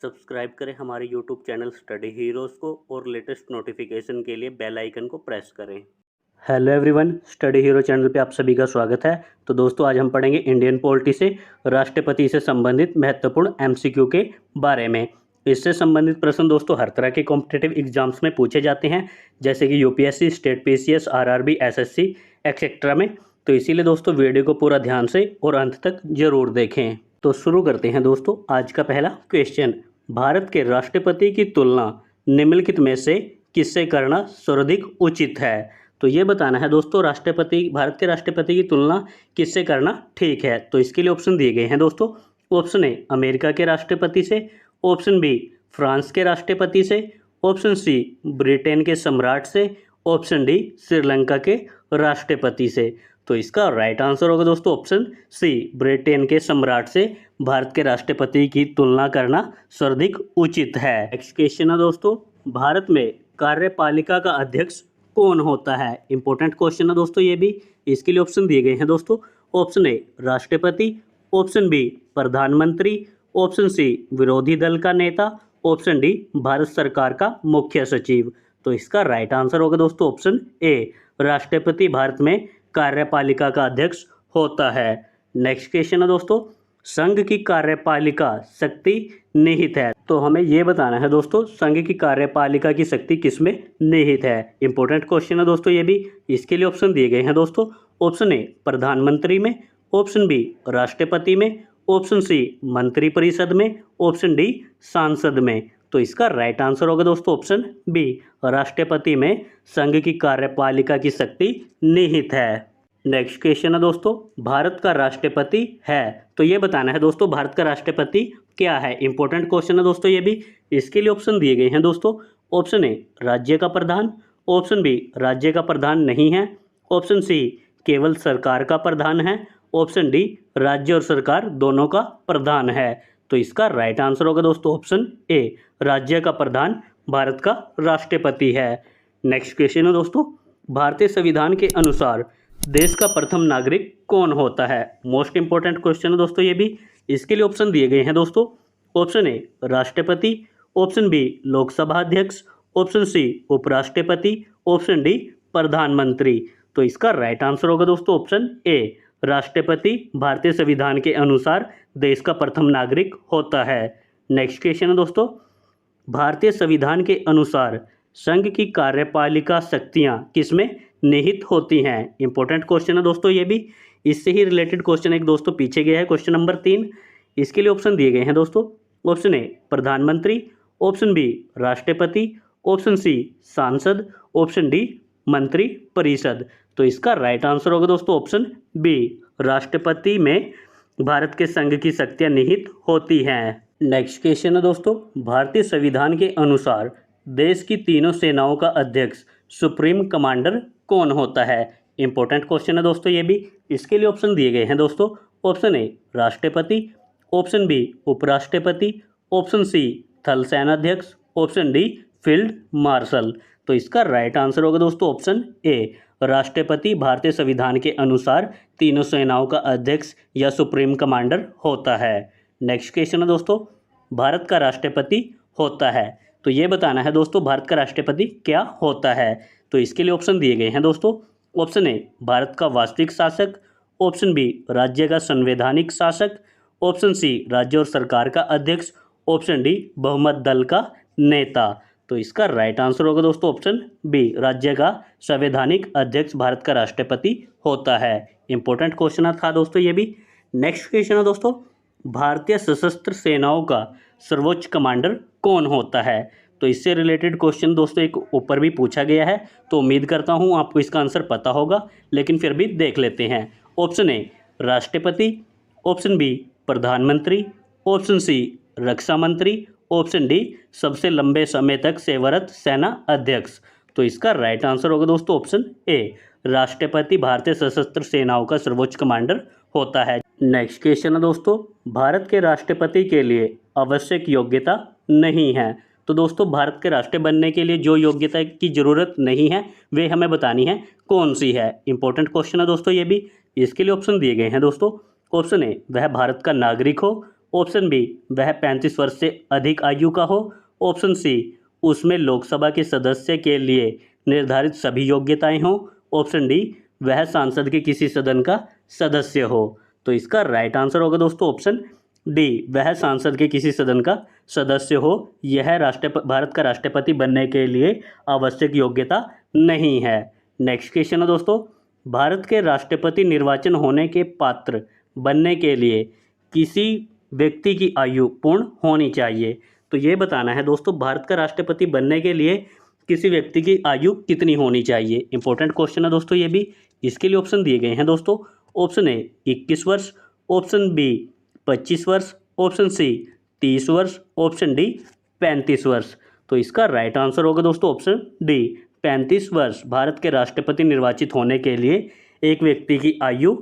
Subscribe करें हमारे YouTube channel study heroes को और लेटेस्ट नोटिफिकेशन के लिए बेल आइकन को प्रेस करें। Hello everyone, study hero channel पे आप सभी का स्वागत है। तो दोस्तों आज हम पढ़ेंगे इंडियन पॉलिटी से राष्ट्रपति से संबंधित महत्वपूर्ण एमसीक्यू के बारे में। इससे संबंधित प्रश्न दोस्तों हर तरह के कॉम्पिटिटिव एग्जाम्स में पूछे जाते हैं, जैसे कि UPSC, state PCS, RRB, SSC etcetera में। तो इसीलिए दोस्तों वीडियो को पूरा ध्यान से और अंत तक जरूर देखें। तो शुरू करते हैं दोस्तों। आज का पहला क्वेश्चन, भारत के राष्ट्रपति की तुलना निम्नलिखित में से किससे करना सर्वाधिक उचित है? तो ये बताना है दोस्तों भारत के राष्ट्रपति की तुलना किससे करना ठीक है। तो इसके लिए ऑप्शन दिए गए हैं दोस्तों। ऑप्शन ए अमेरिका के राष्ट्रपति से, ऑप्शन बी फ्रांस के राष्ट्रपति से, ऑप्शन सी ब्रिटेन के सम्राट से, ऑप्शन डी श्रीलंका के राष्ट्रपति से। तो इसका राइट आंसर होगा दोस्तों ऑप्शन सी, ब्रिटेन के सम्राट से भारत के राष्ट्रपति की तुलना करना सर्वाधिक उचित है। नेक्स्ट क्वेश्चन है दोस्तों, भारत में कार्यपालिका का अध्यक्ष कौन होता है? इंपॉर्टेंट क्वेश्चन है दोस्तों ये भी। इसके लिए ऑप्शन दिए गए हैं दोस्तों। ऑप्शन ए राष्ट्रपति, ऑप्शन बी प्रधानमंत्री, ऑप्शन सी विरोधी दल का नेता, ऑप्शन डी भारत सरकार का मुख्य सचिव। तो इसका राइट आंसर होगा दोस्तों ऑप्शन ए, राष्ट्रपति भारत में कार्यपालिका का अध्यक्ष होता है। नेक्स्ट क्वेश्चन है दोस्तों, संघ की कार्यपालिका शक्ति निहित है। तो हमें यह बताना है दोस्तों संघ की कार्यपालिका की शक्ति किसमें निहित है। इंपॉर्टेंट क्वेश्चन है दोस्तों ये भी। इसके लिए ऑप्शन दिए गए हैं दोस्तों। ऑप्शन ए प्रधानमंत्री में, ऑप्शन बी राष्ट्रपति में, ऑप्शन सी मंत्रिपरिषद में, ऑप्शन डी सांसद में। तो इसका राइट आंसर होगा दोस्तों ऑप्शन बी, राष्ट्रपति में संघ की कार्यपालिका की शक्ति निहित है। नेक्स्ट क्वेश्चन है दोस्तों, भारत का राष्ट्रपति है। तो ये बताना है दोस्तों भारत का राष्ट्रपति क्या है। इंपॉर्टेंट क्वेश्चन है दोस्तों ये भी। इसके लिए ऑप्शन दिए गए हैं दोस्तों। ऑप्शन ए राज्य का प्रधान, ऑप्शन बी राज्य का प्रधान नहीं है, ऑप्शन सी केवल सरकार का प्रधान है, ऑप्शन डी राज्य और सरकार दोनों का प्रधान है। तो इसका राइट आंसर होगा दोस्तों ऑप्शन ए, राज्य का प्रधान भारत का राष्ट्रपति है। नेक्स्ट क्वेश्चन है दोस्तों, भारतीय संविधान के अनुसार देश का प्रथम नागरिक कौन होता है? मोस्ट इंपॉर्टेंट क्वेश्चन है दोस्तों ये भी। इसके लिए ऑप्शन दिए गए हैं दोस्तों। ऑप्शन ए राष्ट्रपति, ऑप्शन बी लोकसभा अध्यक्ष, ऑप्शन सी उपराष्ट्रपति, ऑप्शन डी प्रधानमंत्री। तो इसका राइट आंसर होगा दोस्तों ऑप्शन ए, राष्ट्रपति भारतीय संविधान के अनुसार देश का प्रथम नागरिक होता है। नेक्स्ट क्वेश्चन है दोस्तों, भारतीय संविधान के अनुसार संघ की कार्यपालिका शक्तियां किसमें निहित होती हैं? इंपॉर्टेंट क्वेश्चन है दोस्तों ये भी। इससे ही रिलेटेड क्वेश्चन एक दोस्तों पीछे गया है, क्वेश्चन नंबर 3। इसके लिए ऑप्शन दिए गए हैं दोस्तों। ऑप्शन ए प्रधानमंत्री, ऑप्शन बी राष्ट्रपति, ऑप्शन सी सांसद, ऑप्शन डी मंत्री परिषद। तो इसका राइट आंसर होगा दोस्तों ऑप्शन बी, राष्ट्रपति में भारत के संघ की शक्तियां निहित होती हैं। नेक्स्ट क्वेश्चन है दोस्तों, भारतीय संविधान के अनुसार देश की तीनों सेनाओं का अध्यक्ष सुप्रीम कमांडर कौन होता है? इंपॉर्टेंट क्वेश्चन है दोस्तों ये भी। इसके लिए ऑप्शन दिए गए हैं दोस्तों। ऑप्शन ए राष्ट्रपति, ऑप्शन बी उपराष्ट्रपति, ऑप्शन सी थल सेनाध्यक्ष, ऑप्शन डी फील्ड मार्शल। तो इसका राइट आंसर होगा दोस्तों ऑप्शन ए, राष्ट्रपति भारतीय संविधान के अनुसार तीनों सेनाओं का अध्यक्ष या सुप्रीम कमांडर होता है। नेक्स्ट क्वेश्चन है दोस्तों, भारत का राष्ट्रपति होता है। तो ये बताना है दोस्तों भारत का राष्ट्रपति क्या होता है। तो इसके लिए ऑप्शन दिए गए हैं दोस्तों। ऑप्शन ए भारत का वास्तविक शासक, ऑप्शन बी राज्य का संवैधानिक शासक, ऑप्शन सी राज्य और सरकार का अध्यक्ष, ऑप्शन डी बहुमत दल का नेता। तो इसका राइट आंसर होगा दोस्तों ऑप्शन बी, राज्य का संवैधानिक अध्यक्ष भारत का राष्ट्रपति होता है। इंपॉर्टेंट क्वेश्चन था दोस्तों ये भी। नेक्स्ट क्वेश्चन है दोस्तों, भारतीय सशस्त्र सेनाओं का सर्वोच्च कमांडर कौन होता है? तो इससे रिलेटेड क्वेश्चन दोस्तों एक ऊपर भी पूछा गया है, तो उम्मीद करता हूं आपको इसका आंसर पता होगा, लेकिन फिर भी देख लेते हैं। ऑप्शन ए राष्ट्रपति, ऑप्शन बी प्रधानमंत्री, ऑप्शन सी रक्षा मंत्री, ऑप्शन डी सबसे लंबे समय तक सेवारत सेना अध्यक्ष। तो इसका राइट आंसर होगा दोस्तों ऑप्शन ए, राष्ट्रपति भारतीय सशस्त्र सेनाओं का सर्वोच्च कमांडर होता है। नेक्स्ट क्वेश्चन है दोस्तों, भारत के राष्ट्रपति के लिए आवश्यक योग्यता नहीं है। तो दोस्तों भारत के राष्ट्र बनने के लिए जो योग्यता की जरूरत नहीं है वे हमें बतानी है कौन सी है। इंपॉर्टेंट क्वेश्चन है दोस्तों ये भी। इसके लिए ऑप्शन दिए गए हैं दोस्तों। ऑप्शन ए वह भारत का नागरिक हो, ऑप्शन बी, वह 35 वर्ष से अधिक आयु का हो। ऑप्शन सी, उसमें लोकसभा के सदस्य के लिए निर्धारित सभी योग्यताएं हों। ऑप्शन डी, वह सांसद के किसी सदन का सदस्य हो। तो इसका राइट आंसर होगा दोस्तों ऑप्शन डी, वह सांसद के किसी सदन का सदस्य हो। यह भारत का राष्ट्रपति बनने के लिए आवश्यक योग्यता नहीं है। नेक्स्ट क्वेश्चन है दोस्तों, भारत के राष्ट्रपति निर्वाचन होने के पात्र बनने के लिए किसी व्यक्ति की आयु पूर्ण होनी चाहिए। तो ये बताना है दोस्तों, भारत का राष्ट्रपति बनने के लिए किसी व्यक्ति की आयु कितनी होनी चाहिए। इंपॉर्टेंट क्वेश्चन है दोस्तों ये भी। इसके लिए ऑप्शन दिए गए हैं दोस्तों। ऑप्शन ए 21 वर्ष, ऑप्शन बी 25 वर्ष, ऑप्शन सी 30 वर्ष, ऑप्शन डी 35 वर्ष। तो इसका राइट आंसर होगा दोस्तों ऑप्शन डी, 35 वर्ष भारत के राष्ट्रपति निर्वाचित होने के लिए एक व्यक्ति की आयु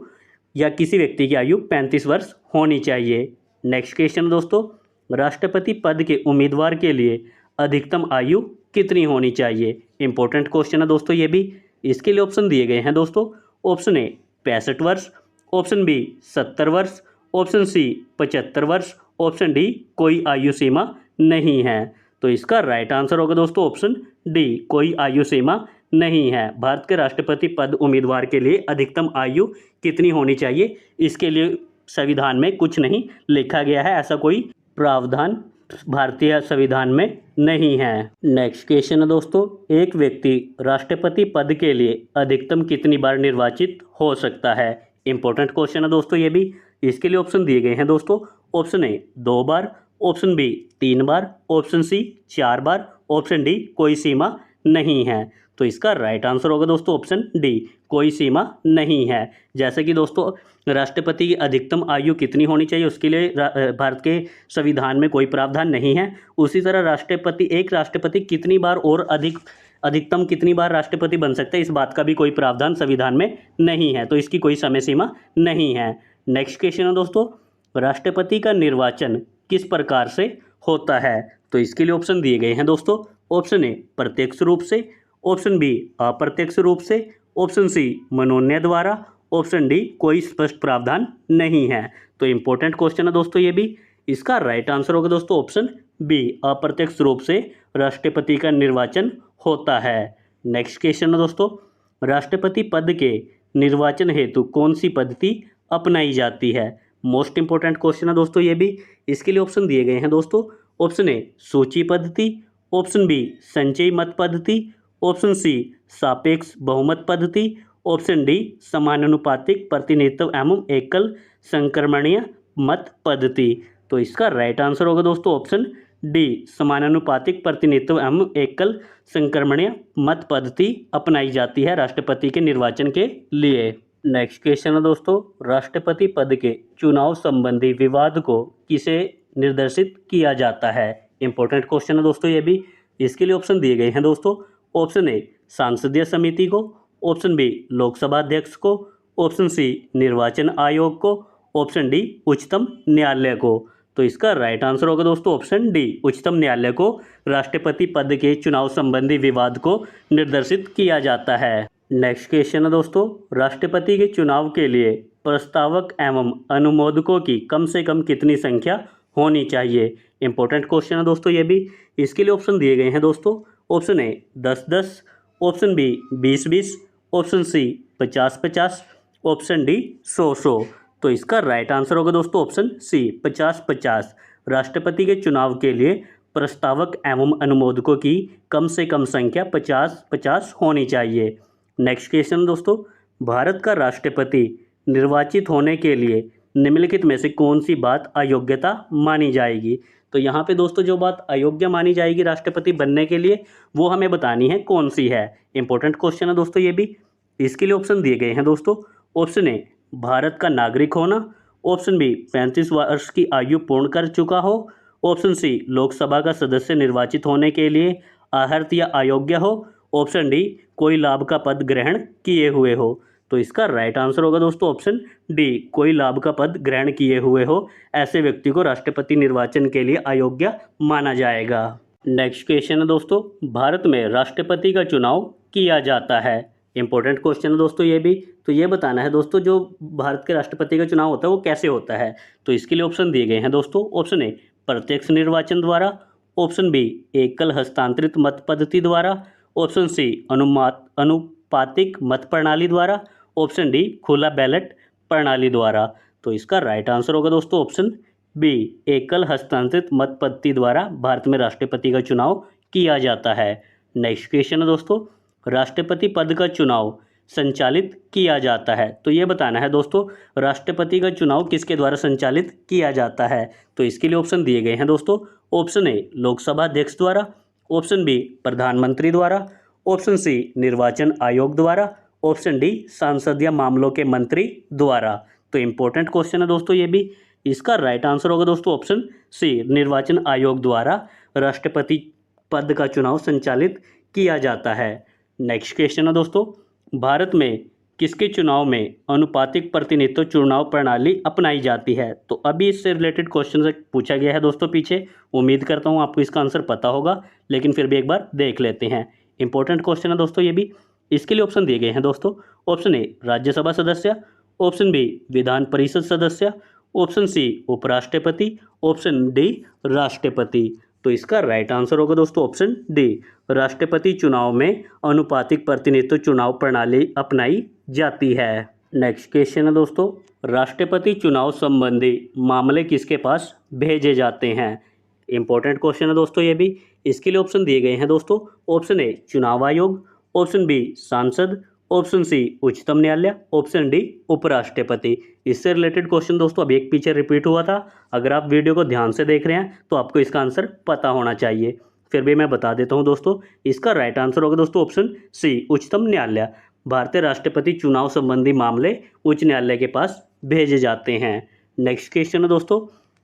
या किसी व्यक्ति की आयु 35 वर्ष होनी चाहिए। नेक्स्ट क्वेश्चन दोस्तों, राष्ट्रपति पद के उम्मीदवार के लिए अधिकतम आयु कितनी होनी चाहिए। इंपॉर्टेंट क्वेश्चन है दोस्तों ये भी। इसके लिए ऑप्शन दिए गए हैं दोस्तों। ऑप्शन ए 65 वर्ष, ऑप्शन बी 70 वर्ष, ऑप्शन सी 75 वर्ष, ऑप्शन डी कोई आयु सीमा नहीं है। तो इसका राइट आंसर होगा दोस्तों ऑप्शन डी, कोई आयु सीमा नहीं है। भारत के राष्ट्रपति पद उम्मीदवार के लिए अधिकतम आयु कितनी होनी चाहिए, इसके लिए संविधान में कुछ नहीं लिखा गया है, ऐसा कोई प्रावधान भारतीय संविधान में नहीं है। नेक्स्ट क्वेश्चन है दोस्तों, एक व्यक्ति राष्ट्रपति पद के लिए अधिकतम कितनी बार निर्वाचित हो सकता है। इंपॉर्टेंट क्वेश्चन है दोस्तों ये भी। इसके लिए ऑप्शन दिए गए हैं दोस्तों। ऑप्शन ए 2 बार, ऑप्शन बी 3 बार, ऑप्शन सी 4 बार, ऑप्शन डी कोई सीमा नहीं है। तो इसका राइट आंसर होगा दोस्तों ऑप्शन डी, कोई सीमा नहीं है। जैसे कि दोस्तों राष्ट्रपति की अधिकतम आयु कितनी होनी चाहिए उसके लिए भारत के संविधान में कोई प्रावधान नहीं है, उसी तरह एक राष्ट्रपति कितनी बार और अधिकतम कितनी बार राष्ट्रपति बन सकता है, इस बात का भी कोई प्रावधान संविधान में नहीं है। तो इसकी कोई समय सीमा नहीं है। नेक्स्ट क्वेश्चन है दोस्तों, राष्ट्रपति का निर्वाचन किस प्रकार से होता है। तो इसके लिए ऑप्शन दिए गए हैं दोस्तों। ऑप्शन ए प्रत्यक्ष रूप से, ऑप्शन बी अप्रत्यक्ष रूप से, ऑप्शन सी मनोनयन द्वारा, ऑप्शन डी कोई स्पष्ट प्रावधान नहीं है। तो इंपॉर्टेंट क्वेश्चन है दोस्तों ये भी। इसका राइट आंसर होगा दोस्तों ऑप्शन बी, अप्रत्यक्ष रूप से राष्ट्रपति का निर्वाचन होता है। नेक्स्ट क्वेश्चन है दोस्तों, राष्ट्रपति पद के निर्वाचन हेतु कौन सी पद्धति अपनाई जाती है। मोस्ट इंपॉर्टेंट क्वेश्चन है दोस्तों ये भी। इसके लिए ऑप्शन दिए गए हैं दोस्तों। ऑप्शन ए सूची पद्धति, ऑप्शन बी संचयी मत पद्धति, ऑप्शन सी सापेक्ष बहुमत पद्धति, ऑप्शन डी समानुपातिक प्रतिनिधित्व एवं एकल संक्रमणीय मत पद्धति। तो इसका राइट आंसर होगा दोस्तों ऑप्शन डी, समानुपातिक प्रतिनिधित्व एवं एकल संक्रमणीय मत पद्धति अपनाई जाती है राष्ट्रपति के निर्वाचन के लिए। नेक्स्ट क्वेश्चन है दोस्तों, राष्ट्रपति पद के चुनाव संबंधी विवाद को किसे निर्देशित किया जाता है। इंपॉर्टेंट क्वेश्चन है दोस्तों ये भी। इसके लिए ऑप्शन दिए गए हैं दोस्तों। ऑप्शन ए संसदीय समिति को, ऑप्शन बी लोकसभा अध्यक्ष को, ऑप्शन सी निर्वाचन आयोग को, ऑप्शन डी उच्चतम न्यायालय को। तो इसका राइट आंसर होगा दोस्तों ऑप्शन डी, उच्चतम न्यायालय को राष्ट्रपति पद के चुनाव संबंधी विवाद को निर्देशित किया जाता है। नेक्स्ट क्वेश्चन है दोस्तों, राष्ट्रपति के चुनाव के लिए प्रस्तावक एवं अनुमोदकों की कम से कम कितनी संख्या होनी चाहिए। इंपॉर्टेंट क्वेश्चन है दोस्तों ये भी। इसके लिए ऑप्शन दिए गए हैं दोस्तों। Option A 10-10, option B 20-20, option C 50-50, option D 100-100। तो इसका राइट आंसर होगा दोस्तों ऑप्शन सी 50-50। राष्ट्रपति के चुनाव के लिए प्रस्तावक एवं अनुमोदकों की कम से कम संख्या 50-50 होनी चाहिए। नेक्स्ट क्वेश्चन दोस्तों, भारत का राष्ट्रपति निर्वाचित होने के लिए निम्नलिखित में से कौन सी बात अयोग्यता मानी जाएगी। तो यहाँ पे दोस्तों जो बात अयोग्य मानी जाएगी राष्ट्रपति बनने के लिए वो हमें बतानी है कौन सी है। इंपॉर्टेंट क्वेश्चन है दोस्तों ये भी। इसके लिए ऑप्शन दिए गए हैं दोस्तों। ऑप्शन ए भारत का नागरिक होना, ऑप्शन बी 35 वर्ष की आयु पूर्ण कर चुका हो, ऑप्शन सी लोकसभा का सदस्य निर्वाचित होने के लिए अर्हता या अयोग्य हो, ऑप्शन डी कोई लाभ का पद ग्रहण किए हुए हो। तो इसका राइट आंसर होगा दोस्तों ऑप्शन डी, कोई लाभ का पद ग्रहण किए हुए हो, ऐसे व्यक्ति को राष्ट्रपति निर्वाचन के लिए अयोग्य माना जाएगा। नेक्स्ट क्वेश्चन है दोस्तों, भारत में राष्ट्रपति का चुनाव किया जाता है इंपॉर्टेंट क्वेश्चन है दोस्तों ये भी। तो ये बताना है दोस्तों जो भारत के राष्ट्रपति का चुनाव होता है वो कैसे होता है। तो इसके लिए ऑप्शन दिए गए हैं दोस्तों। ऑप्शन ए प्रत्यक्ष निर्वाचन द्वारा, ऑप्शन बी एकल हस्तांतरित मत पद्धति द्वारा, ऑप्शन सी अनुपातिक मत प्रणाली द्वारा, ऑप्शन डी खुला बैलेट प्रणाली द्वारा। तो इसका राइट आंसर होगा दोस्तों ऑप्शन बी एकल हस्तांतरित मत पद्धति द्वारा भारत में राष्ट्रपति का चुनाव किया जाता है। नेक्स्ट क्वेश्चन है दोस्तों, राष्ट्रपति पद का चुनाव संचालित किया जाता है। तो ये बताना है दोस्तों राष्ट्रपति का चुनाव किसके द्वारा संचालित किया जाता है। तो इसके लिए ऑप्शन दिए गए हैं दोस्तों। ऑप्शन ए लोकसभा अध्यक्ष द्वारा, ऑप्शन बी प्रधानमंत्री द्वारा, ऑप्शन सी निर्वाचन आयोग द्वारा, ऑप्शन डी संसदीय मामलों के मंत्री द्वारा। तो इंपॉर्टेंट क्वेश्चन है दोस्तों ये भी। इसका राइट आंसर होगा दोस्तों ऑप्शन सी निर्वाचन आयोग द्वारा राष्ट्रपति पद का चुनाव संचालित किया जाता है। नेक्स्ट क्वेश्चन है दोस्तों, भारत में किसके चुनाव में अनुपातिक प्रतिनिधित्व चुनाव प्रणाली अपनाई जाती है। तो अभी इससे रिलेटेड क्वेश्चन पूछा गया है दोस्तों पीछे। उम्मीद करता हूँ आपको इसका आंसर पता होगा, लेकिन फिर भी एक बार देख लेते हैं। इंपॉर्टेंट क्वेश्चन है दोस्तों ये भी। इसके लिए ऑप्शन दिए गए हैं दोस्तों। ऑप्शन ए राज्यसभा सदस्य, ऑप्शन बी विधान परिषद सदस्य, ऑप्शन सी उपराष्ट्रपति, ऑप्शन डी राष्ट्रपति। तो इसका राइट आंसर होगा दोस्तों ऑप्शन डी राष्ट्रपति चुनाव में अनुपातिक प्रतिनिधित्व चुनाव प्रणाली अपनाई जाती है। नेक्स्ट क्वेश्चन है दोस्तों, राष्ट्रपति चुनाव संबंधी मामले किसके पास भेजे जाते हैं। इंपॉर्टेंट क्वेश्चन है दोस्तों ये भी। इसके लिए ऑप्शन दिए गए हैं दोस्तों। ऑप्शन ए चुनाव आयोग, ऑप्शन बी सांसद, ऑप्शन सी उच्चतम न्यायालय, ऑप्शन डी उपराष्ट्रपति। इससे रिलेटेड क्वेश्चन दोस्तों अभी एक पीछे रिपीट हुआ था। अगर आप वीडियो को ध्यान से देख रहे हैं तो आपको इसका आंसर पता होना चाहिए। फिर भी मैं बता देता हूं दोस्तों, इसका राइट आंसर होगा दोस्तों ऑप्शन सी उच्चतम न्यायालय। भारतीय राष्ट्रपति चुनाव संबंधी मामले उच्च न्यायालय के पास भेजे जाते हैं। नेक्स्ट क्वेश्चन है दोस्तों,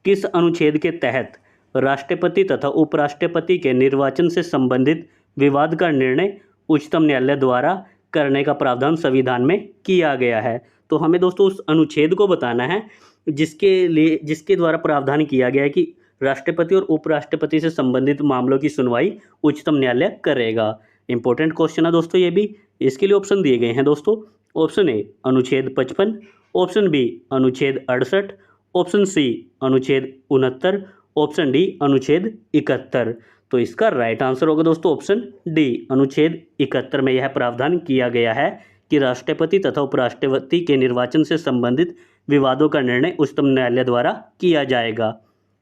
किस अनुच्छेद के तहत राष्ट्रपति तथा उपराष्ट्रपति के निर्वाचन से संबंधित विवाद का निर्णय उच्चतम न्यायालय द्वारा करने का प्रावधान संविधान में किया गया है। तो हमें दोस्तों उस अनुच्छेद को बताना है जिसके द्वारा प्रावधान किया गया है कि राष्ट्रपति और उपराष्ट्रपति से संबंधित मामलों की सुनवाई उच्चतम न्यायालय करेगा। इंपॉर्टेंट क्वेश्चन है दोस्तों ये भी। इसके लिए ऑप्शन दिए गए हैं दोस्तों। ऑप्शन ए अनुच्छेद 55, ऑप्शन बी अनुच्छेद 68, ऑप्शन सी अनुच्छेद 69, ऑप्शन डी अनुच्छेद 71। तो इसका राइट आंसर होगा दोस्तों ऑप्शन डी अनुच्छेद 71 में यह प्रावधान किया गया है कि राष्ट्रपति तथा उपराष्ट्रपति के निर्वाचन से संबंधित विवादों का निर्णय उच्चतम न्यायालय द्वारा किया जाएगा।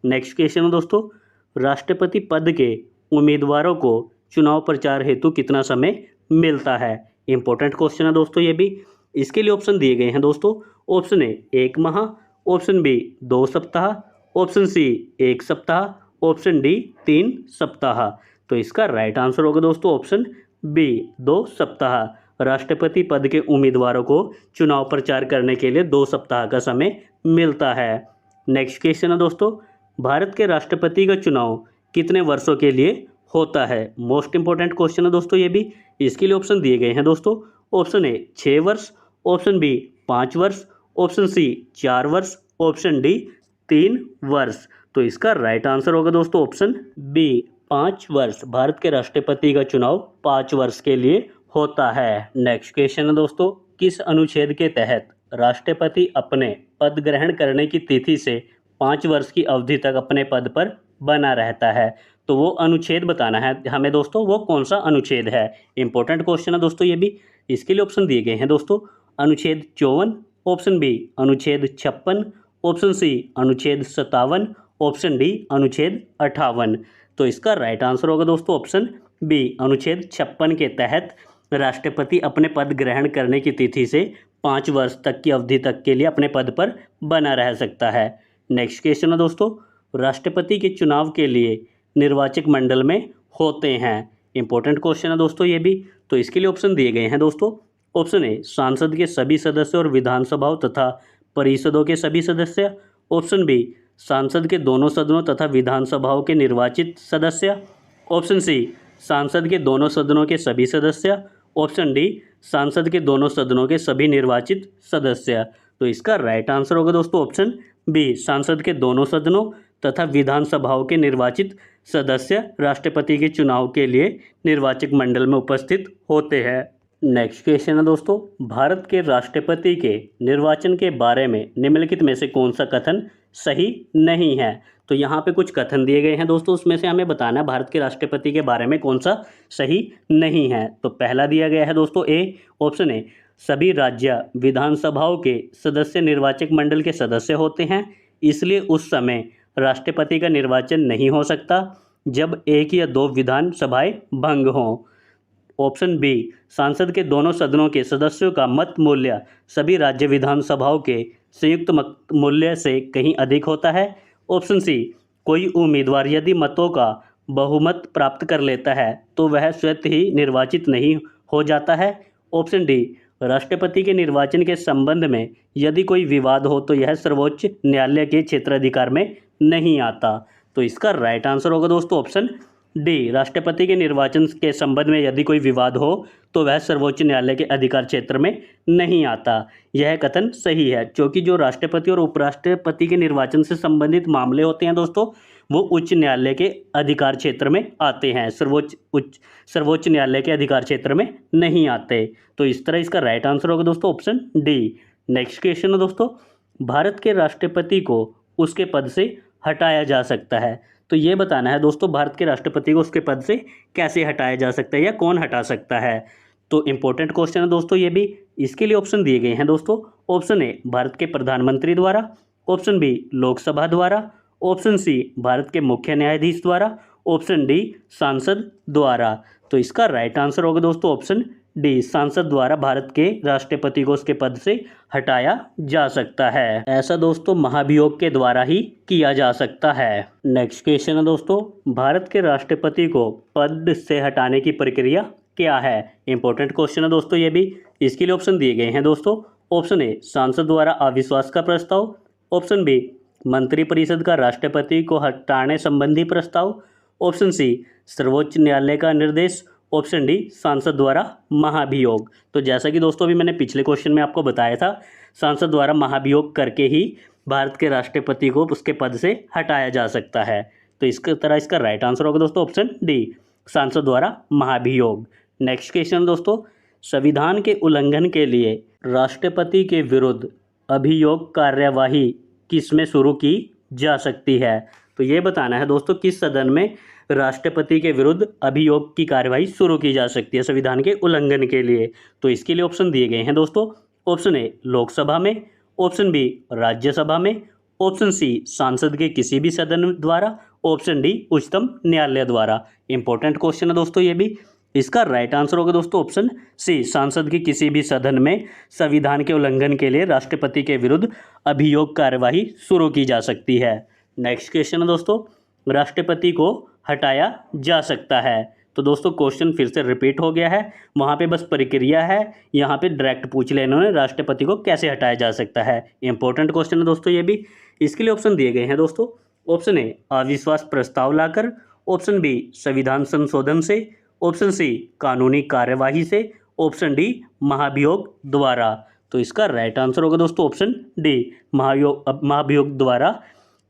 नेक्स्ट क्वेश्चन है दोस्तों, राष्ट्रपति पद के उम्मीदवारों को चुनाव प्रचार हेतु कितना समय मिलता है। इंपॉर्टेंट क्वेश्चन है दोस्तों ये भी। इसके लिए ऑप्शन दिए गए हैं दोस्तों। ऑप्शन ए 1 माह, ऑप्शन बी 2 सप्ताह, ऑप्शन सी 1 सप्ताह, ऑप्शन डी 3 सप्ताह। तो इसका राइट आंसर होगा दोस्तों ऑप्शन बी 2 सप्ताह। राष्ट्रपति पद के उम्मीदवारों को चुनाव प्रचार करने के लिए 2 सप्ताह का समय मिलता है। नेक्स्ट क्वेश्चन है दोस्तों, भारत के राष्ट्रपति का चुनाव कितने वर्षों के लिए होता है। मोस्ट इंपॉर्टेंट क्वेश्चन है दोस्तों ये भी। इसके लिए ऑप्शन दिए गए हैं दोस्तों। ऑप्शन ए 6 वर्ष, ऑप्शन बी 5 वर्ष, ऑप्शन सी 4 वर्ष, ऑप्शन डी 3 वर्ष। तो इसका राइट आंसर होगा दोस्तों ऑप्शन बी 5 वर्ष। भारत के राष्ट्रपति का चुनाव 5 वर्ष के लिए होता है। नेक्स्ट क्वेश्चन है दोस्तों, किस अनुच्छेद के तहत राष्ट्रपति अपने पद ग्रहण करने की तिथि से 5 वर्ष की अवधि तक अपने पद पर बना रहता है। तो वो अनुच्छेद बताना है हमें दोस्तों, वो कौन सा अनुच्छेद है। इंपॉर्टेंट क्वेश्चन है दोस्तों ये भी। इसके लिए ऑप्शन दिए गए हैं दोस्तों। अनुच्छेद 54, ऑप्शन बी अनुच्छेद 56, ऑप्शन सी अनुच्छेद 57, ऑप्शन डी अनुच्छेद 58। तो इसका राइट आंसर होगा दोस्तों ऑप्शन बी अनुच्छेद 56 के तहत राष्ट्रपति अपने पद ग्रहण करने की तिथि से 5 वर्ष तक की अवधि तक के लिए अपने पद पर बना रह सकता है। नेक्स्ट क्वेश्चन है दोस्तों, राष्ट्रपति के चुनाव के लिए निर्वाचक मंडल में होते हैं। इंपॉर्टेंट क्वेश्चन है दोस्तों ये भी। तो इसके लिए ऑप्शन दिए गए हैं दोस्तों। ऑप्शन ए सांसद के सभी सदस्य और विधानसभाओं तथा परिषदों के सभी सदस्य, ऑप्शन बी सांसद के दोनों सदनों तथा विधानसभाओं के निर्वाचित सदस्य, ऑप्शन सी सांसद के दोनों सदनों के सभी सदस्य, ऑप्शन डी सांसद के दोनों सदनों के सभी निर्वाचित सदस्य। तो इसका राइट आंसर होगा दोस्तों ऑप्शन बी सांसद के दोनों सदनों तथा विधानसभाओं के निर्वाचित सदस्य राष्ट्रपति के चुनाव के लिए निर्वाचक मंडल में उपस्थित होते हैं। नेक्स्ट क्वेश्चन है दोस्तों, भारत के राष्ट्रपति के निर्वाचन के बारे में निम्नलिखित में से कौन सा कथन सही नहीं है। तो यहाँ पे कुछ कथन दिए गए हैं दोस्तों, उसमें से हमें बताना है भारत के राष्ट्रपति के बारे में कौन सा सही नहीं है। तो पहला दिया गया है दोस्तों ऑप्शन ए, सभी राज्य विधानसभाओं के सदस्य निर्वाचक मंडल के सदस्य होते हैं, इसलिए उस समय राष्ट्रपति का निर्वाचन नहीं हो सकता जब एक या दो विधानसभाएं भंग हों। ऑप्शन बी, सांसद के दोनों सदनों के सदस्यों का मत मूल्य सभी राज्य विधानसभाओं के संयुक्त मत मूल्य से कहीं अधिक होता है। ऑप्शन सी, कोई उम्मीदवार यदि मतों का बहुमत प्राप्त कर लेता है तो वह स्वतः ही निर्वाचित नहीं हो जाता है। ऑप्शन डी, राष्ट्रपति के निर्वाचन के संबंध में यदि कोई विवाद हो तो यह सर्वोच्च न्यायालय के क्षेत्राधिकार में नहीं आता। तो इसका राइट आंसर होगा दोस्तों ऑप्शन डी, राष्ट्रपति के निर्वाचन के संबंध में यदि कोई विवाद हो तो वह सर्वोच्च न्यायालय के अधिकार क्षेत्र में नहीं आता। यह कथन सही है, क्योंकि जो राष्ट्रपति और उपराष्ट्रपति के निर्वाचन से संबंधित मामले होते हैं दोस्तों, वो उच्च न्यायालय के अधिकार क्षेत्र में आते हैं, सर्वोच्च न्यायालय के अधिकार क्षेत्र में नहीं आते। तो इस तरह इसका राइट आंसर होगा दोस्तों ऑप्शन डी। नेक्स्ट क्वेश्चन है दोस्तों, भारत के राष्ट्रपति को उसके पद से हटाया जा सकता है। तो ये बताना है दोस्तों, भारत के राष्ट्रपति को उसके पद से कैसे हटाया जा सकता है या कौन हटा सकता है। तो इंपॉर्टेंट क्वेश्चन है दोस्तों ये भी। इसके लिए ऑप्शन दिए गए हैं दोस्तों। ऑप्शन ए, भारत के प्रधानमंत्री द्वारा। ऑप्शन बी, लोकसभा द्वारा। ऑप्शन सी, भारत के मुख्य न्यायाधीश द्वारा। ऑप्शन डी, सांसद द्वारा। तो इसका राइट आंसर होगा दोस्तों ऑप्शन डी, सांसद द्वारा भारत के राष्ट्रपति को उसके पद से हटाया जा सकता है। ऐसा दोस्तों महाभियोग के द्वारा ही किया जा सकता है। नेक्स्ट क्वेश्चन है दोस्तों, भारत के राष्ट्रपति को पद से हटाने की प्रक्रिया क्या है। इंपॉर्टेंट क्वेश्चन है दोस्तों ये भी। इसके लिए ऑप्शन दिए गए हैं दोस्तों। ऑप्शन ए, सांसद द्वारा अविश्वास का प्रस्ताव। ऑप्शन बी, मंत्रिपरिषद का राष्ट्रपति को हटाने संबंधी प्रस्ताव। ऑप्शन सी, सर्वोच्च न्यायालय का निर्देश। ऑप्शन डी, सांसद द्वारा महाभियोग। तो जैसा कि दोस्तों अभी मैंने पिछले क्वेश्चन में आपको बताया था, सांसद द्वारा महाभियोग करके ही भारत के राष्ट्रपति को उसके पद से हटाया जा सकता है। तो इसके तरह इसका राइट आंसर होगा दोस्तों ऑप्शन डी, सांसद द्वारा महाभियोग। नेक्स्ट क्वेश्चन दोस्तों, संविधान के उल्लंघन के लिए राष्ट्रपति के विरुद्ध अभियोग कार्यवाही किसमें शुरू की जा सकती है। तो ये बताना है दोस्तों, किस सदन में राष्ट्रपति के विरुद्ध अभियोग की कार्यवाही शुरू की जा सकती है संविधान के उल्लंघन के लिए। तो इसके लिए ऑप्शन दिए गए हैं दोस्तों। ऑप्शन ए, लोकसभा में। ऑप्शन बी, राज्यसभा में। ऑप्शन सी, सांसद के किसी भी सदन द्वारा। ऑप्शन डी, उच्चतम न्यायालय द्वारा। इंपॉर्टेंट क्वेश्चन है दोस्तों ये भी। इसका राइट आंसर होगा दोस्तों ऑप्शन सी, सांसद के किसी भी सदन में संविधान के उल्लंघन के लिए राष्ट्रपति के विरुद्ध अभियोग कार्यवाही शुरू की जा सकती है। नेक्स्ट क्वेश्चन है दोस्तों, राष्ट्रपति को हटाया जा सकता है। तो दोस्तों क्वेश्चन फिर से रिपीट हो गया है, वहाँ पे बस प्रक्रिया है, यहाँ पे डायरेक्ट पूछ लिया इन्होंने राष्ट्रपति को कैसे हटाया जा सकता है। इंपॉर्टेंट क्वेश्चन है दोस्तों ये भी। इसके लिए ऑप्शन दिए गए हैं दोस्तों। ऑप्शन ए, अविश्वास प्रस्ताव लाकर। ऑप्शन बी, संविधान संशोधन से। ऑप्शन सी, कानूनी कार्यवाही से। ऑप्शन डी, महाभियोग द्वारा। तो इसका राइट आंसर होगा दोस्तों ऑप्शन डी, महाभियोग द्वारा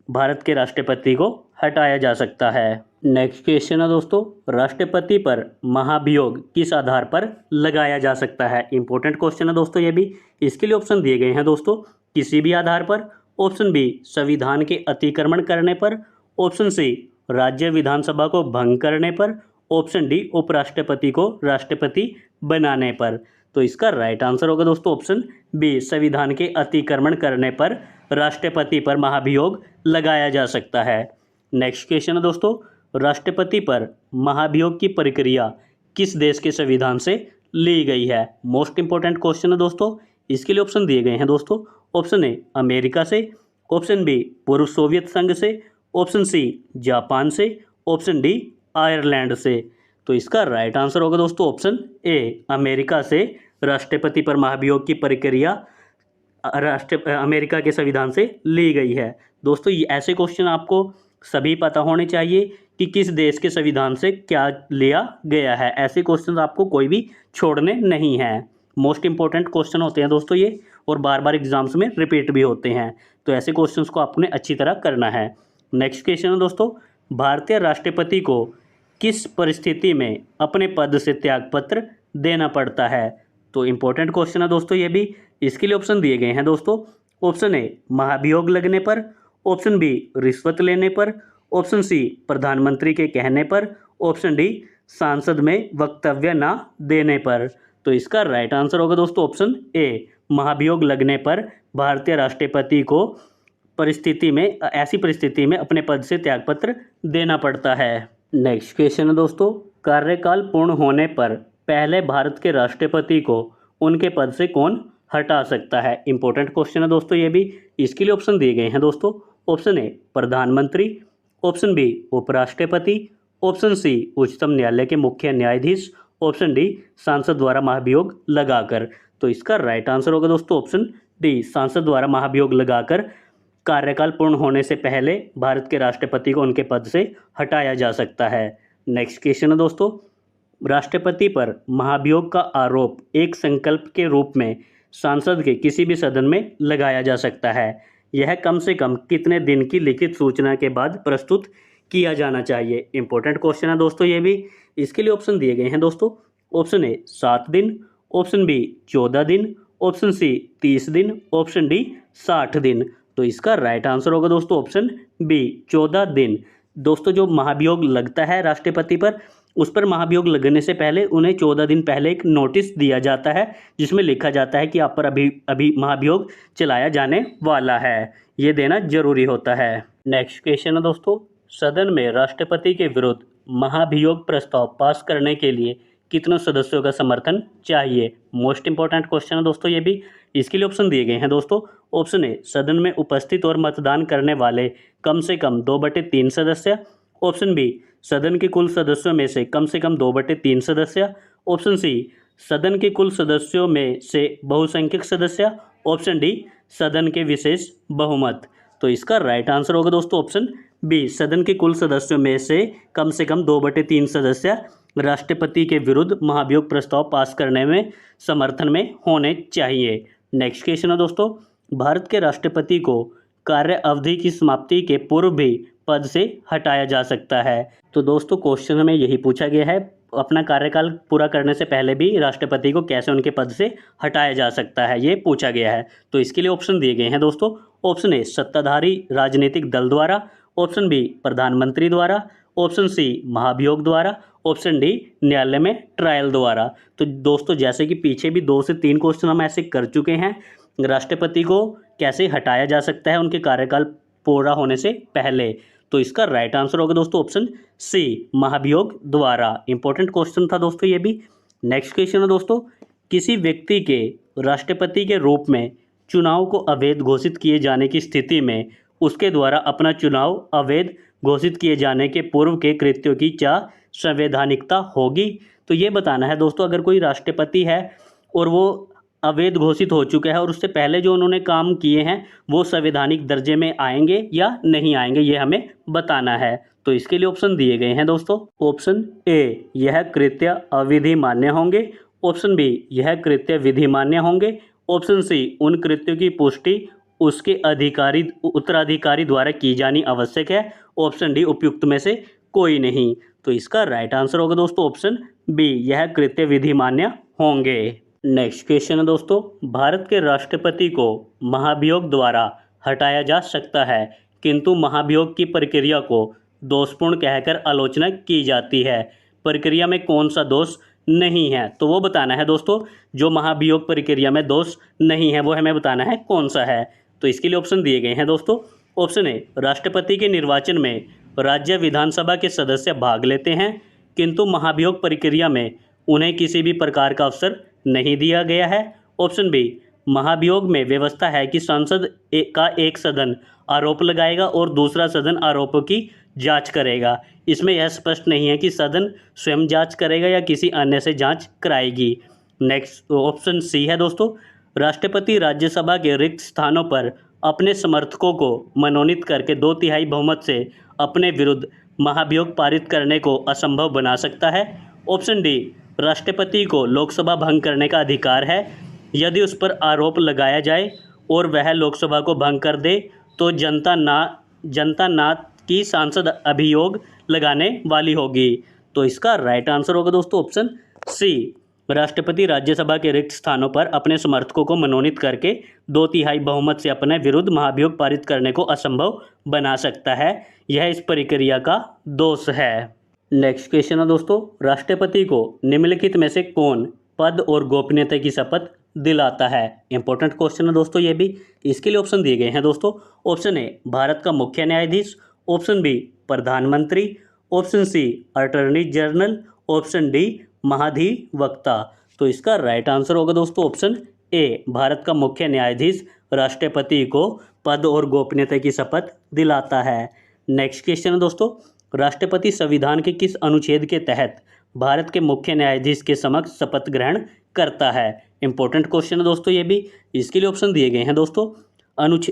भारत के राष्ट्रपति को हटाया जा सकता है। नेक्स्ट क्वेश्चन है दोस्तों, राष्ट्रपति पर महाभियोग किस आधार पर लगाया जा सकता है। इंपॉर्टेंट क्वेश्चन है दोस्तों ये भी। इसके लिए ऑप्शन दिए गए हैं दोस्तों, किसी भी आधार पर। ऑप्शन बी, संविधान के अतिक्रमण करने पर। ऑप्शन सी, राज्य विधानसभा को भंग करने पर। ऑप्शन डी, उपराष्ट्रपति को राष्ट्रपति बनाने पर। तो इसका राइट आंसर होगा दोस्तों ऑप्शन बी, संविधान के अतिक्रमण करने पर राष्ट्रपति पर महाभियोग लगाया जा सकता है। नेक्स्ट क्वेश्चन है दोस्तों, राष्ट्रपति पर महाभियोग की प्रक्रिया किस देश के संविधान से ली गई है। मोस्ट इंपॉर्टेंट क्वेश्चन है दोस्तों। इसके लिए ऑप्शन दिए गए हैं दोस्तों। ऑप्शन ए, अमेरिका से। ऑप्शन बी, पूर्व सोवियत संघ से। ऑप्शन सी, जापान से। ऑप्शन डी, आयरलैंड से। तो इसका राइट आंसर होगा दोस्तों ऑप्शन ए, अमेरिका से राष्ट्रपति पर महाभियोग की प्रक्रिया अमेरिका के संविधान से ली गई है। दोस्तों ये ऐसे क्वेश्चन आपको सभी पता होने चाहिए कि किस देश के संविधान से क्या लिया गया है। ऐसे क्वेश्चन आपको कोई भी छोड़ने नहीं हैं। मोस्ट इंपॉर्टेंट क्वेश्चन होते हैं दोस्तों ये, और बार बार एग्जाम्स में रिपीट भी होते हैं। तो ऐसे क्वेश्चंस को आपने अच्छी तरह करना है। नेक्स्ट क्वेश्चन है दोस्तों, भारतीय राष्ट्रपति को किस परिस्थिति में अपने पद से त्यागपत्र देना पड़ता है। तो इम्पोर्टेंट क्वेश्चन है दोस्तों ये भी। इसके लिए ऑप्शन दिए गए हैं दोस्तों। ऑप्शन ए महाभियोग लगने पर, ऑप्शन बी रिश्वत लेने पर, ऑप्शन सी प्रधानमंत्री के कहने पर, ऑप्शन डी सांसद में वक्तव्य ना देने पर। तो इसका राइट आंसर होगा दोस्तों ऑप्शन ए, महाभियोग लगने पर भारतीय राष्ट्रपति को ऐसी परिस्थिति में अपने पद से त्यागपत्र देना पड़ता है। नेक्स्ट क्वेश्चन है दोस्तों, कार्यकाल पूर्ण होने पर पहले भारत के राष्ट्रपति को उनके पद से कौन हटा सकता है? इंपॉर्टेंट क्वेश्चन है दोस्तों ये भी। इसके लिए ऑप्शन दिए गए हैं दोस्तों। ऑप्शन ए प्रधानमंत्री, ऑप्शन बी उपराष्ट्रपति, ऑप्शन सी उच्चतम न्यायालय के मुख्य न्यायाधीश, ऑप्शन डी सांसद द्वारा महाभियोग लगाकर। तो इसका राइट आंसर होगा दोस्तों ऑप्शन डी, सांसद द्वारा महाभियोग लगाकर कार्यकाल पूर्ण होने से पहले भारत के राष्ट्रपति को उनके पद से हटाया जा सकता है। नेक्स्ट क्वेश्चन है दोस्तों, राष्ट्रपति पर महाभियोग का आरोप एक संकल्प के रूप में सांसद के किसी भी सदन में लगाया जा सकता है। यह कम से कम कितने दिन की लिखित सूचना के बाद प्रस्तुत किया जाना चाहिए? इंपॉर्टेंट क्वेश्चन है दोस्तों ये भी। इसके लिए ऑप्शन दिए गए हैं दोस्तों। ऑप्शन ए 7 दिन, ऑप्शन बी 14 दिन, ऑप्शन सी 30 दिन, ऑप्शन डी 60 दिन। तो इसका राइट आंसर होगा दोस्तों ऑप्शन बी 14 दिन। दोस्तों जो महाभियोग लगता है राष्ट्रपति पर, उस पर महाभियोग लगने से पहले उन्हें 14 दिन पहले एक नोटिस दिया जाता है जिसमें लिखा जाता है कि आप पर अभी महाभियोग चलाया जाने वाला है। ये देना जरूरी होता है। नेक्स्ट क्वेश्चन है दोस्तों, सदन में राष्ट्रपति के विरुद्ध महाभियोग प्रस्ताव पास करने के लिए कितने सदस्यों का समर्थन चाहिए? मोस्ट इंपॉर्टेंट क्वेश्चन है दोस्तों ये भी। इसके लिए ऑप्शन दिए गए हैं दोस्तों। ऑप्शन ए सदन में उपस्थित और मतदान करने वाले कम से कम 2/3 सदस्य, ऑप्शन बी सदन के कुल सदस्यों में से कम 2/3 सदस्य, ऑप्शन सी सदन के कुल सदस्यों में से बहुसंख्यक सदस्य, ऑप्शन डी सदन के विशेष बहुमत। तो इसका राइट आंसर होगा दोस्तों ऑप्शन बी, सदन के कुल सदस्यों में से कम 2/3 सदस्य राष्ट्रपति के विरुद्ध महाभियोग प्रस्ताव पास करने में समर्थन में होने चाहिए। नेक्स्ट क्वेश्चन है दोस्तों, भारत के राष्ट्रपति को कार्य अवधि की समाप्ति के पूर्व भी पद से हटाया जा सकता है। तो दोस्तों क्वेश्चन में यही पूछा गया है, अपना कार्यकाल पूरा करने से पहले भी राष्ट्रपति को कैसे उनके पद से हटाया जा सकता है, ये पूछा गया है। तो इसके लिए ऑप्शन दिए गए हैं दोस्तों। ऑप्शन ए सत्ताधारी राजनीतिक दल द्वारा, ऑप्शन बी प्रधानमंत्री द्वारा, ऑप्शन सी महाभियोग द्वारा, ऑप्शन डी न्यायालय में ट्रायल द्वारा। तो दोस्तों जैसे कि पीछे भी 2 से 3 क्वेश्चन हम ऐसे कर चुके हैं, राष्ट्रपति को कैसे हटाया जा सकता है उनके कार्यकाल पूरा होने से पहले। तो इसका राइट आंसर होगा दोस्तों ऑप्शन सी, महाभियोग द्वारा। इंपॉर्टेंट क्वेश्चन था दोस्तों ये भी। नेक्स्ट क्वेश्चन है दोस्तों, किसी व्यक्ति के राष्ट्रपति के रूप में चुनाव को अवैध घोषित किए जाने की स्थिति में उसके द्वारा अपना चुनाव अवैध घोषित किए जाने के पूर्व के कृत्यों की क्या संवैधानिकता होगी? तो ये बताना है दोस्तों, अगर कोई राष्ट्रपति है और वो अवैध घोषित हो चुका है और उससे पहले जो उन्होंने काम किए हैं वो संवैधानिक दर्जे में आएंगे या नहीं आएंगे, ये हमें बताना है। तो इसके लिए ऑप्शन दिए गए हैं दोस्तों। ऑप्शन ए यह कृत्य अविधि मान्य होंगे, ऑप्शन बी यह कृत्य विधि मान्य होंगे, ऑप्शन सी उन कृत्यों की पुष्टि उसके उत्तराधिकारी द्वारा की जानी आवश्यक है, ऑप्शन डी उपयुक्त में से कोई नहीं। तो इसका राइट आंसर होगा दोस्तों ऑप्शन बी, यह कृत्य विधि मान्य होंगे। नेक्स्ट क्वेश्चन है दोस्तों, भारत के राष्ट्रपति को महाभियोग द्वारा हटाया जा सकता है किंतु महाभियोग की प्रक्रिया को दोषपूर्ण कहकर आलोचना की जाती है। प्रक्रिया में कौन सा दोष नहीं है? तो वो बताना है दोस्तों, जो महाभियोग प्रक्रिया में दोष नहीं है वो हमें बताना है कौन सा है। तो इसके लिए ऑप्शन दिए गए हैं दोस्तों। ऑप्शन ए राष्ट्रपति के निर्वाचन में राज्य विधानसभा के सदस्य भाग लेते हैं किंतु महाभियोग प्रक्रिया में उन्हें किसी भी प्रकार का अवसर नहीं दिया गया है, ऑप्शन बी महाभियोग में व्यवस्था है कि संसद का एक सदन आरोप लगाएगा और दूसरा सदन आरोपों की जांच करेगा। इसमें यह स्पष्ट नहीं है कि सदन स्वयं जांच करेगा या किसी अन्य से जांच कराएगी। नेक्स्ट ऑप्शन सी है दोस्तों, राष्ट्रपति राज्यसभा के रिक्त स्थानों पर अपने समर्थकों को मनोनीत करके 2/3 बहुमत से अपने विरुद्ध महाभियोग पारित करने को असंभव बना सकता है, ऑप्शन डी राष्ट्रपति को लोकसभा भंग करने का अधिकार है यदि उस पर आरोप लगाया जाए और वह लोकसभा को भंग कर दे तो जनता ना की सांसद अभियोग लगाने वाली होगी। तो इसका राइट आंसर होगा दोस्तों ऑप्शन सी, राष्ट्रपति राज्यसभा के रिक्त स्थानों पर अपने समर्थकों को मनोनीत करके 2/3 बहुमत से अपने विरुद्ध महाभियोग पारित करने को असंभव बना सकता है। यह इस प्रक्रिया का दोष है। नेक्स्ट क्वेश्चन है दोस्तों, राष्ट्रपति को निम्नलिखित में से कौन पद और गोपनीयता की शपथ दिलाता है? इंपॉर्टेंट क्वेश्चन है दोस्तों ये भी। इसके लिए ऑप्शन दिए गए हैं दोस्तों। ऑप्शन ए भारत का मुख्य न्यायाधीश, ऑप्शन बी प्रधानमंत्री, option C attorney general, option D महाधिवक्ता। तो इसका राइट आंसर होगा दोस्तों ऑप्शन ए, भारत का मुख्य न्यायाधीश राष्ट्रपति को पद और गोपनीयता की शपथ दिलाता है। नेक्स्ट क्वेश्चन है दोस्तों, राष्ट्रपति संविधान के किस अनुच्छेद के तहत भारत के मुख्य न्यायाधीश के समक्ष शपथ ग्रहण करता है? इंपॉर्टेंट क्वेश्चन है दोस्तों ये भी। इसके लिए ऑप्शन दिए गए हैं दोस्तों।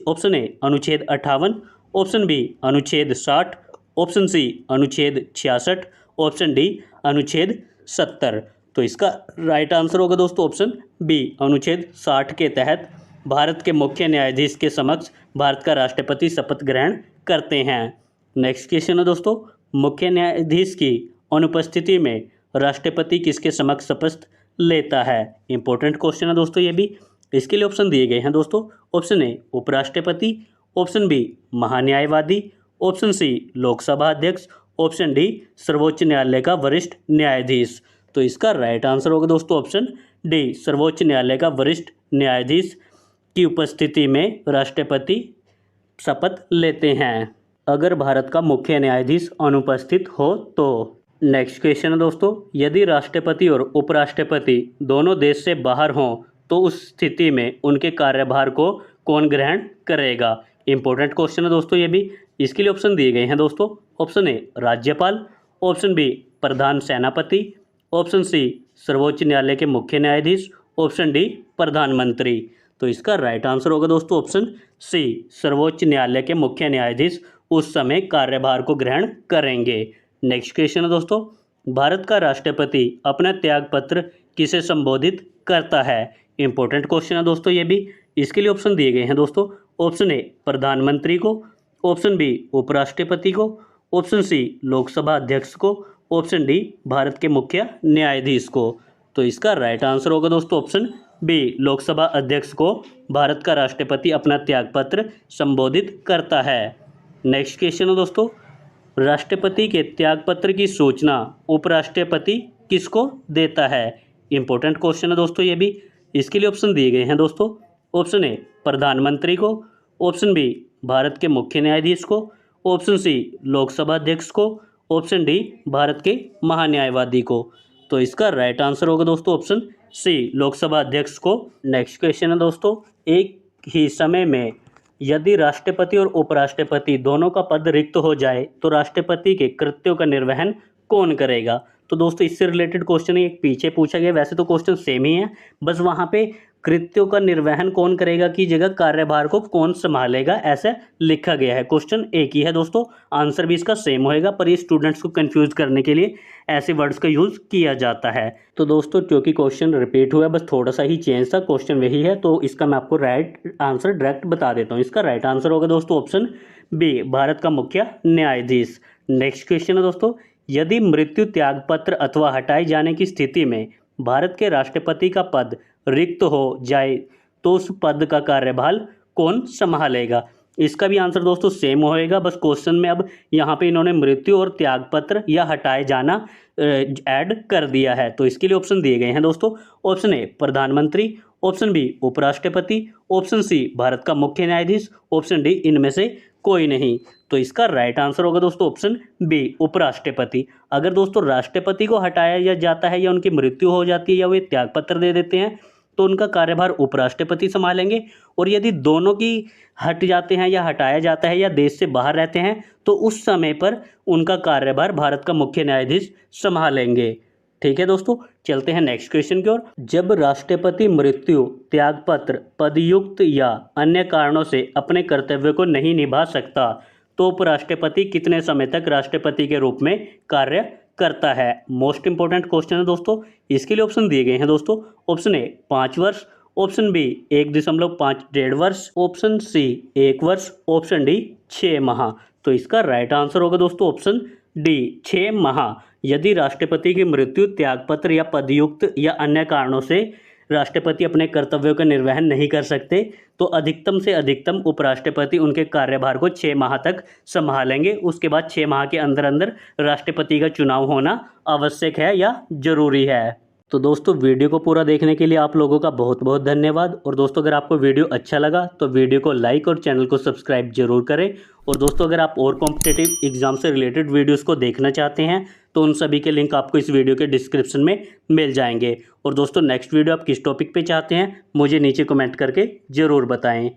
ऑप्शन ए अनुच्छेद 58, ऑप्शन बी अनुच्छेद 60, ऑप्शन सी अनुच्छेद 66, ऑप्शन डी अनुच्छेद 70। तो इसका राइट आंसर होगा दोस्तों ऑप्शन बी, अनुच्छेद 60 के तहत भारत के मुख्य न्यायाधीश के समक्ष भारत का राष्ट्रपति शपथ ग्रहण करते हैं। नेक्स्ट क्वेश्चन है दोस्तों, मुख्य न्यायाधीश की अनुपस्थिति में राष्ट्रपति किसके समक्ष शपथ लेता है? इंपॉर्टेंट क्वेश्चन है दोस्तों ये भी। इसके लिए ऑप्शन दिए गए हैं दोस्तों। ऑप्शन ए उपराष्ट्रपति, ऑप्शन बी महान्यायवादी, ऑप्शन सी लोकसभा अध्यक्ष, ऑप्शन डी सर्वोच्च न्यायालय का वरिष्ठ न्यायाधीश। तो इसका राइट आंसर होगा दोस्तों ऑप्शन डी, सर्वोच्च न्यायालय का वरिष्ठ न्यायाधीश की उपस्थिति में राष्ट्रपति शपथ लेते हैं अगर भारत का मुख्य न्यायाधीश अनुपस्थित हो तो। नेक्स्ट क्वेश्चन है दोस्तों, यदि राष्ट्रपति और उपराष्ट्रपति दोनों देश से बाहर हों तो उस स्थिति में उनके कार्यभार को कौन ग्रहण करेगा? इंपॉर्टेंट क्वेश्चन है दोस्तों ये भी। इसके लिए ऑप्शन दिए गए हैं दोस्तों। ऑप्शन ए राज्यपाल, ऑप्शन बी प्रधान सेनापति, ऑप्शन सी सर्वोच्च न्यायालय के मुख्य न्यायाधीश, ऑप्शन डी प्रधानमंत्री। तो इसका राइट आंसर होगा दोस्तों ऑप्शन सी, सर्वोच्च न्यायालय के मुख्य न्यायाधीश उस समय कार्यभार को ग्रहण करेंगे। नेक्स्ट क्वेश्चन है दोस्तों, भारत का राष्ट्रपति अपना त्यागपत्र किसे संबोधित करता है? इंपॉर्टेंट क्वेश्चन है दोस्तों ये भी। इसके लिए ऑप्शन दिए गए हैं दोस्तों। ऑप्शन ए प्रधानमंत्री को, ऑप्शन बी उपराष्ट्रपति को, ऑप्शन सी लोकसभा अध्यक्ष को, ऑप्शन डी भारत के मुख्य न्यायाधीश को। तो इसका राइट आंसर होगा दोस्तों ऑप्शन बी, लोकसभा अध्यक्ष को भारत का राष्ट्रपति अपना त्यागपत्र संबोधित करता है। नेक्स्ट क्वेश्चन है दोस्तों, राष्ट्रपति के त्यागपत्र की सूचना उपराष्ट्रपति किसको देता है? इंपॉर्टेंट क्वेश्चन है दोस्तों ये भी। इसके लिए ऑप्शन दिए गए हैं दोस्तों। ऑप्शन ए प्रधानमंत्री को, ऑप्शन बी भारत के मुख्य न्यायाधीश को, ऑप्शन सी लोकसभा अध्यक्ष को, ऑप्शन डी भारत के महान्यायवादी को। तो इसका राइट आंसर होगा दोस्तों ऑप्शन सी, लोकसभा अध्यक्ष को। नेक्स्ट क्वेश्चन है दोस्तों, एक ही समय में यदि राष्ट्रपति और उपराष्ट्रपति दोनों का पद रिक्त हो जाए तो राष्ट्रपति के कृत्यों का निर्वहन कौन करेगा? तो दोस्तों इससे रिलेटेड क्वेश्चन एक पीछे पूछा गया, वैसे तो क्वेश्चन सेम ही है, बस वहाँ पे कृत्यों का निर्वहन कौन करेगा की जगह कार्यभार को कौन संभालेगा ऐसे लिखा गया है। क्वेश्चन एक ही है दोस्तों, आंसर भी इसका सेम होएगा, पर ये स्टूडेंट्स को कंफ्यूज करने के लिए ऐसे वर्ड्स का यूज़ किया जाता है। तो दोस्तों क्योंकि क्वेश्चन रिपीट हुआ है, बस थोड़ा सा ही चेंज था, क्वेश्चन वही है, तो इसका मैं आपको राइट आंसर डायरेक्ट बता देता हूँ। इसका राइट आंसर होगा दोस्तों ऑप्शन बी, भारत का मुख्य न्यायाधीश। नेक्स्ट क्वेश्चन है दोस्तों, यदि मृत्यु त्यागपत्र अथवा हटाए जाने की स्थिति में भारत के राष्ट्रपति का पद रिक्त हो जाए तो उस पद का कार्यभार कौन संभालेगा? इसका भी आंसर दोस्तों सेम होएगा, बस क्वेश्चन में अब यहाँ पे इन्होंने मृत्यु और त्यागपत्र या हटाए जाना ऐड कर दिया है। तो इसके लिए ऑप्शन दिए गए हैं दोस्तों। ऑप्शन ए प्रधानमंत्री, ऑप्शन बी उपराष्ट्रपति, ऑप्शन सी भारत का मुख्य न्यायाधीश, ऑप्शन डी इनमें से कोई नहीं। तो इसका राइट आंसर होगा दोस्तों ऑप्शन बी, उपराष्ट्रपति। अगर दोस्तों राष्ट्रपति को हटाया जाता है या उनकी मृत्यु हो जाती है या वे त्यागपत्र दे देते हैं तो उनका कार्यभार उपराष्ट्रपति संभालेंगे, और यदि दोनों की हट जाते हैं या हटाया जाता है या देश से बाहर रहते हैं तो उस समय पर उनका कार्यभार भारत का मुख्य न्यायाधीश संभालेंगे। ठीक है दोस्तों, चलते हैं नेक्स्ट क्वेश्चन की ओर। जब राष्ट्रपति मृत्यु, त्यागपत्र, पदयुक्त या अन्य कारणों से अपने कर्तव्य को नहीं निभा सकता तो उपराष्ट्रपति कितने समय तक राष्ट्रपति के रूप में कार्य करता है? मोस्ट इंपॉर्टेंट क्वेश्चन है दोस्तों। इसके लिए ऑप्शन दिए गए हैं दोस्तों। ऑप्शन ए 5 वर्ष, ऑप्शन बी 1.5 वर्ष, ऑप्शन सी 1 वर्ष, ऑप्शन डी 6 माह। तो इसका राइट आंसर होगा दोस्तों ऑप्शन डी 6 माह। यदि राष्ट्रपति की मृत्यु, त्यागपत्र या पदयुक्त या अन्य कारणों से राष्ट्रपति अपने कर्तव्यों का निर्वहन नहीं कर सकते तो अधिकतम से अधिकतम उपराष्ट्रपति उनके कार्यभार को 6 माह तक संभालेंगे। उसके बाद 6 माह के अंदर अंदर राष्ट्रपति का चुनाव होना आवश्यक है या जरूरी है। तो दोस्तों वीडियो को पूरा देखने के लिए आप लोगों का बहुत बहुत धन्यवाद। और दोस्तों अगर आपको वीडियो अच्छा लगा तो वीडियो को लाइक और चैनल को सब्सक्राइब जरूर करें। और दोस्तों अगर आप और कॉम्पिटिटिव एग्जाम से रिलेटेड वीडियोस को देखना चाहते हैं तो उन सभी के लिंक आपको इस वीडियो के डिस्क्रिप्शन में मिल जाएंगे। और दोस्तों नेक्स्ट वीडियो आप किस टॉपिक पे चाहते हैं मुझे नीचे कमेंट करके ज़रूर बताएं।